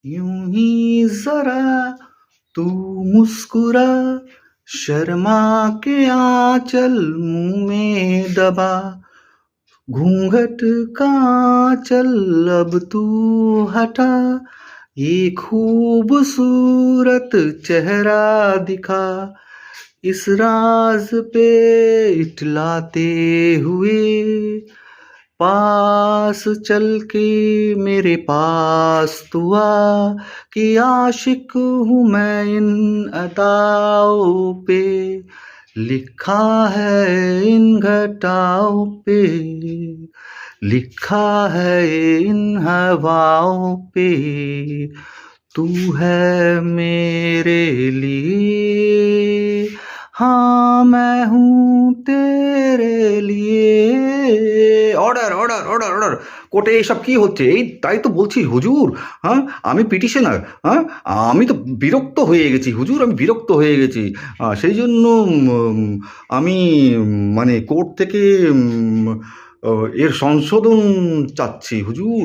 यूं ही जरा तू मुस्कुरा, शर्मा के आंचल मुंह में दबा, घूंघट का आंचल अब तू हटा, ये खूबसूरत चेहरा दिखा, इस राज पे इतलाते हुए पास चल के मेरे पास तू आ, कि आशिक हूँ मैं इन अदाओं पे, लिखा है इन घटाओं पे, लिखा है इन हवाओं पे, तू है मेरे लिए, हाँ मैं हूँ तेरे लिए। অর্ডার অর্ডার অর্ডার অর্ডার কোর্টে এইসব কি হচ্ছে? এই তাই তো বলছি হুজুর। হ্যাঁ, আমি পিটিশনার। হ্যাঁ, আমি তো বিরক্ত হয়ে গেছি হুজুর, আমি বিরক্ত হয়ে গেছি। সেই জন্য আমি মানে কোর্ট থেকে এর সংশোধন চাচ্ছি হুজুর।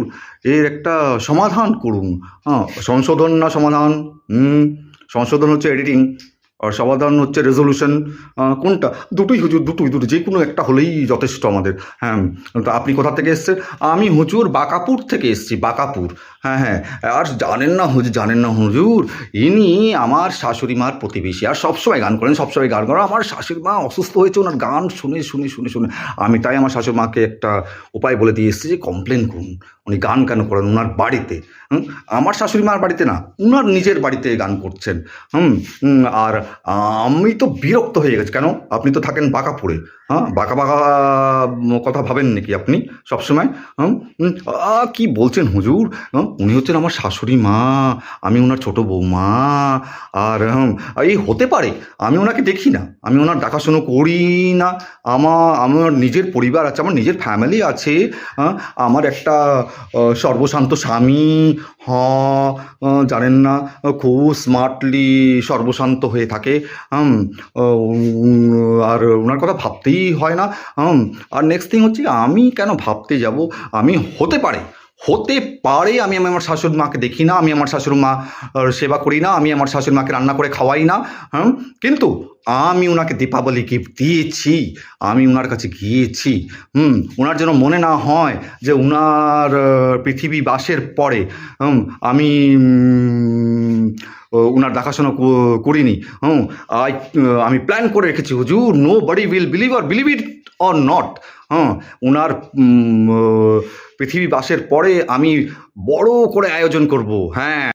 এর একটা সমাধান করুন। হ্যাঁ, সংশোধন না সমাধান? সংশোধন হচ্ছে এডিটিং, আর সমাধান হচ্ছে রেজলিউশন। কোনটা? দুটোই হুজুর, দুটোই, যে কোনো একটা হলেই যথেষ্ট আমাদের। হ্যাঁ, তো আপনি কোথা থেকে এসছেন? আমি হুজুর বাঁকাপুর থেকে এসছি, বাঁকাপুর। হ্যাঁ হ্যাঁ, আর জানেন না হুজুর, ইনি আমার শাশুড়ি মার প্রতিবেশী, আর সবসময় গান করেন, সবসময় গান করেন। আমার শাশুড়ি মা অসুস্থ হয়েছে, ওনার গান শুনে শুনে শুনে শুনে আমি তাই আমার শাশুড়ি মাকে একটা উপায় বলে দিয়ে এসেছি যে কমপ্লেন করুন, উনি গান কেন করেন ওনার বাড়িতে। আমার শাশুড়ি মার বাড়িতে না, উনার নিজের বাড়িতে গান করছেন। আর আমি তো বিরক্ত হয়ে গেছি। কেন? আপনি তো থাকেন বাঁকাপুরে। হ্যাঁ, বাঁকা বাঁকা কথা ভাবেন নাকি আপনি সবসময়? কি বলছেন হুজুর? উনি হচ্ছেন আমার শাশুড়ি মা, আমি ওনার ছোট বৌমা। আর এই হতে পারে আমি ওনাকে দেখি না, আমি ওনার দেখাশুনো করি না। আমার নিজের পরিবার আছে, আমার নিজের ফ্যামিলি আছে। আমার একটা সর্বশান্ত স্বামী। জানেন না, খুব স্মার্টলি সর্বশান্ত হয়ে থাকে। আর ওনার কথা ভাবতেই হয় না। আর নেক্সট থিং হচ্ছে, আমি কেন ভাবতে যাব? আমি হতে পারে আমি আমার শাশুড়ি মাকে দেখি না, আমি আমার শাশুড়ি মা সেবা করি না, আমি আমার শাশুড়ি মাকে রান্না করে খাওয়াই না। কিন্তু আমি ওনাকে দীপাবলি গিফট দিয়েছি, আমি ওনার কাছে গিয়েছি। ওনার যেন মনে না হয় যে ওনার পৃথিবী বাসের পরে আমি ওনার দেখাশোনা করিনি। আমি প্ল্যান করে রেখেছি হুজুর, nobody will believe it or not. ওনার পৃথিবী বাসের পরে আমি বড় করে আয়োজন করব। হ্যাঁ।